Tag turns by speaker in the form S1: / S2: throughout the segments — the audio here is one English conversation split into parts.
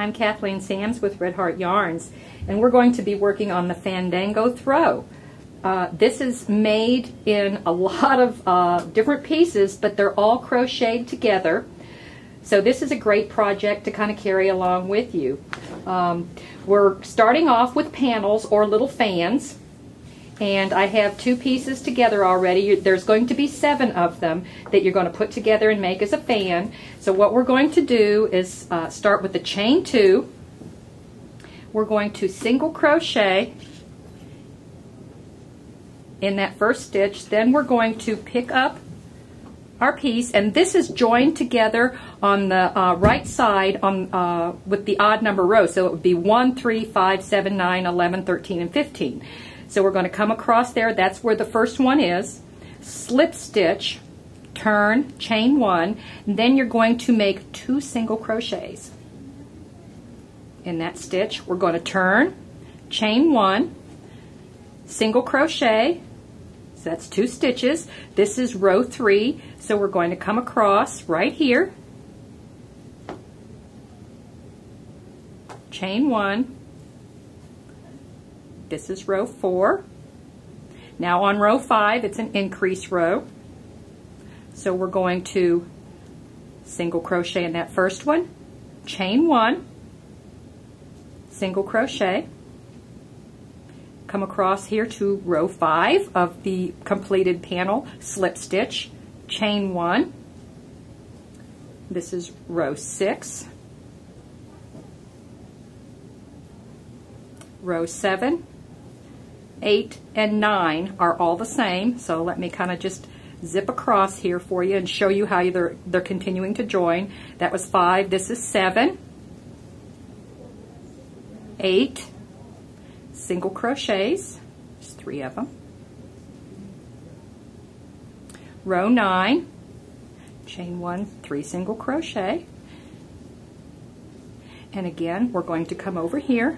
S1: I'm Kathleen Sams with Red Heart Yarns, and we're going to be working on the Fandango throw. This is made in a lot of different pieces, but they're all crocheted together. So this is a great project to kind of carry along with you. We're starting off with panels or little fans, and I have 2 pieces together already. There's going to be 7 of them that you're going to put together and make as a fan. So what we're going to do is start with the chain 2. We're going to single crochet in that first stitch. Then we're going to pick up our piece, and this is joined together on the right side on with the odd number rows. So it would be 1, 3, 5, 7, 9, 11, 13, and 15. So we're going to come across there. That's where the first one is. Slip stitch, turn, chain 1, and then you're going to make 2 single crochets. In that stitch, we're going to turn, chain 1, single crochet. So that's 2 stitches. This is row 3, so we're going to come across right here, chain 1. This is row 4. Now on row 5, it's an increase row. So we're going to single crochet in that first one, chain 1, single crochet, come across here to row 5 of the completed panel, slip stitch, chain 1. This is row 6. Row 7, 8, and 9 are all the same, so let me kind of just zip across here for you and show you how they're continuing to join. That was 5. This is 7, 8, single crochets, there's 3 of them. Row 9, chain 1, 3 single crochet, and again we're going to come over here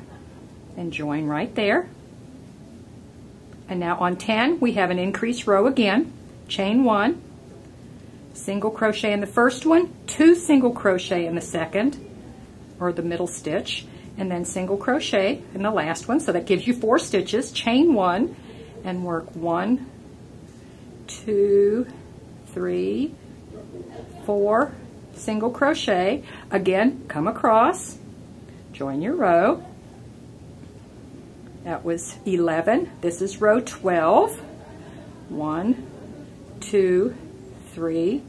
S1: and join right there. And now on 10, we have an increase row again, chain 1, single crochet in the first one, 2 single crochet in the second, or the middle stitch, and then single crochet in the last one. So that gives you 4 stitches, chain 1, and work 1, 2, 3, 4, single crochet. Again, come across, join your row. That was 11. This is row 12. 1, 2, 3,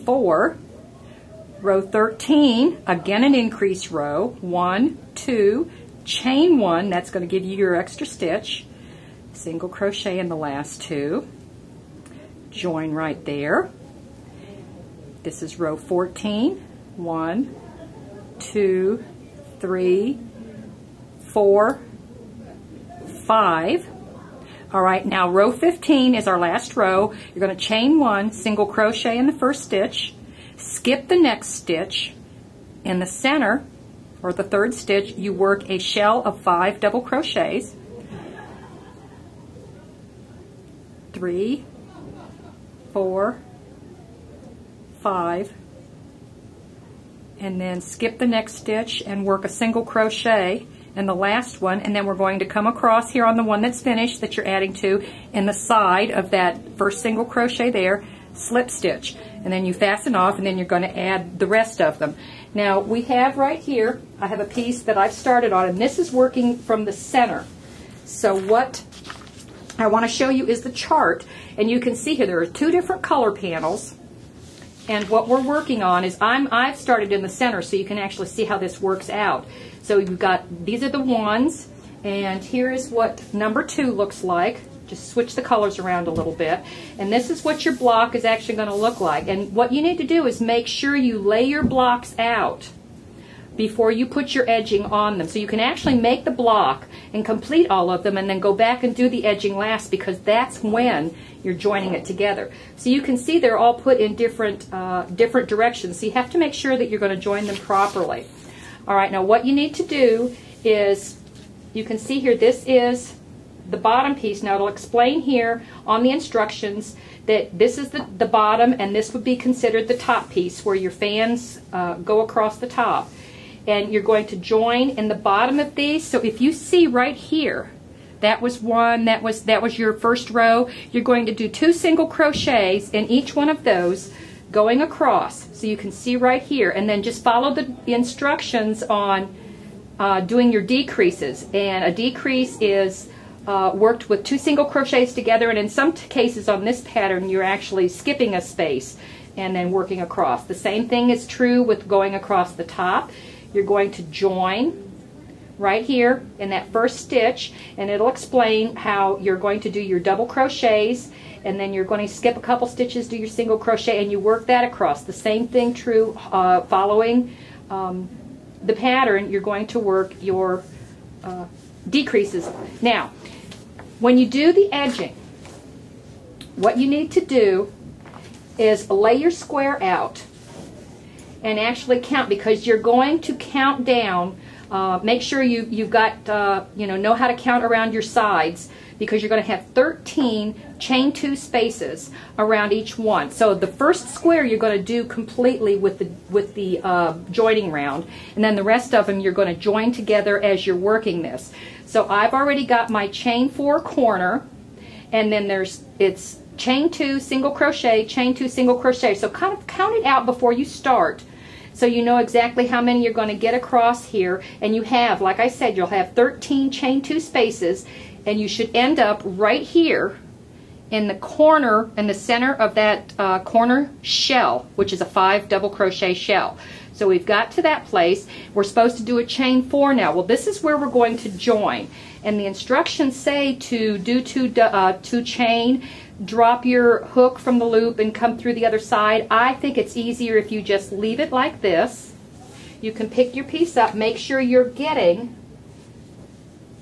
S1: 4. Row 13, again an increase row. 1, 2, chain 1. That's going to give you your extra stitch. Single crochet in the last 2. Join right there. This is row 14. 1, 2, 3, 4, 5. All right, now row 15 is our last row. You're going to chain 1, single crochet in the first stitch, skip the next stitch. In the center, or the third stitch, you work a shell of 5 double crochets. 3, 4, 5, and then skip the next stitch and work a single crochet in the last one, and then we're going to come across here on the one that's finished that you're adding to in the side of that first single crochet there, slip stitch, and then you fasten off, and then you're going to add the rest of them. Now we have right here, I have a piece that I've started on, and this is working from the center. So what I want to show you is the chart, and you can see here there are 2 different color panels, and what we're working on is I've started in the center so you can actually see how this works out. So you've got, these are the ones, and here is what number 2 looks like. Just switch the colors around a little bit. And this is what your block is actually going to look like. And what you need to do is make sure you lay your blocks out before you put your edging on them. So you can actually make the block and complete all of them and then go back and do the edging last, because that's when you're joining it together. So you can see they're all put in different directions. So you have to make sure that you're going to join them properly. All right, now what you need to do is, you can see here, this is the bottom piece. Now it'll explain here on the instructions that this is the bottom, and this would be considered the top piece where your fans go across the top. and you're going to join in the bottom of these. So if you see right here, that was one, that was your first row, you're going to do 2 single crochets in each one of those going across, so you can see right here, and then just follow the instructions on doing your decreases. And a decrease is worked with 2 single crochets together, and in some cases on this pattern you're actually skipping a space and then working across. The same thing is true with going across the top. You're going to join right here in that first stitch, and it'll explain how you're going to do your double crochets, and then you're going to skip a couple stitches, do your single crochet, and you work that across. The same thing true following the pattern. You're going to work your decreases. Now, when you do the edging, what you need to do is lay your square out and actually count, because you're going to count down. Make sure you've got, know how to count around your sides, because you're going to have 13 chain 2 spaces around each one. So the first square you're going to do completely with the joining round, and then the rest of them you're going to join together as you're working this. So I've already got my chain 4 corner, and then it's chain 2 single crochet, chain 2 single crochet. So kind of count it out before you start, so you know exactly how many you're going to get across here. And you have, like I said, you'll have 13 chain 2 spaces, and you should end up right here in the corner, in the center of that corner shell, which is a 5 double crochet shell. So we've got to that place. We're supposed to do a chain 4 now. Well, this is where we're going to join, and the instructions say to do 2 chain, drop your hook from the loop and come through the other side. I think it's easier if you just leave it like this. You can pick your piece up, make sure you're getting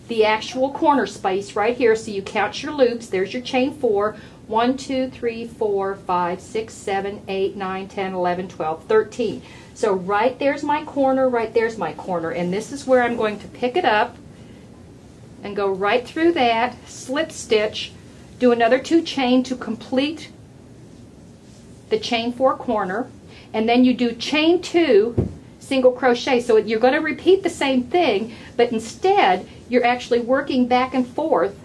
S1: the actual corner space right here, so you count your loops. There's your chain 4. 1, 2, 3, 4, 5, 6, 7, 8, 9, 10, 11, 12, 13. So right there's my corner, right there's my corner, and this is where I'm going to pick it up and go right through that, slip stitch, do another 2 chain to complete the chain 4 corner, and then you do chain 2 single crochet. So you're going to repeat the same thing, but instead you're actually working back and forth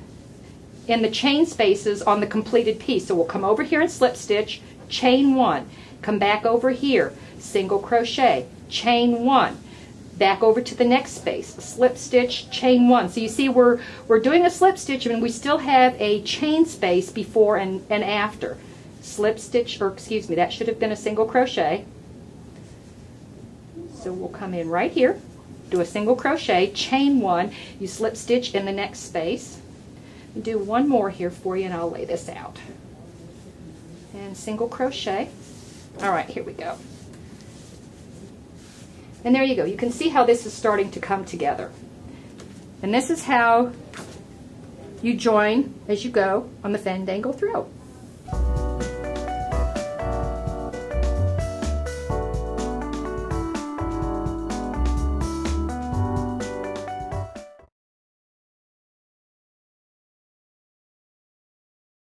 S1: in the chain spaces on the completed piece. So we'll come over here and slip stitch, chain 1, come back over here, single crochet, chain 1, back over to the next space, slip stitch, chain 1. So you see we're doing a slip stitch, and we still have a chain space before and after. Slip stitch, or excuse me, that should have been a single crochet. So we'll come in right here, do a single crochet, chain 1, you slip stitch in the next space. Do one more here for you, and I'll lay this out. And single crochet. All right, here we go. And there you go. You can see how this is starting to come together. And this is how you join as you go on the Fandango throw.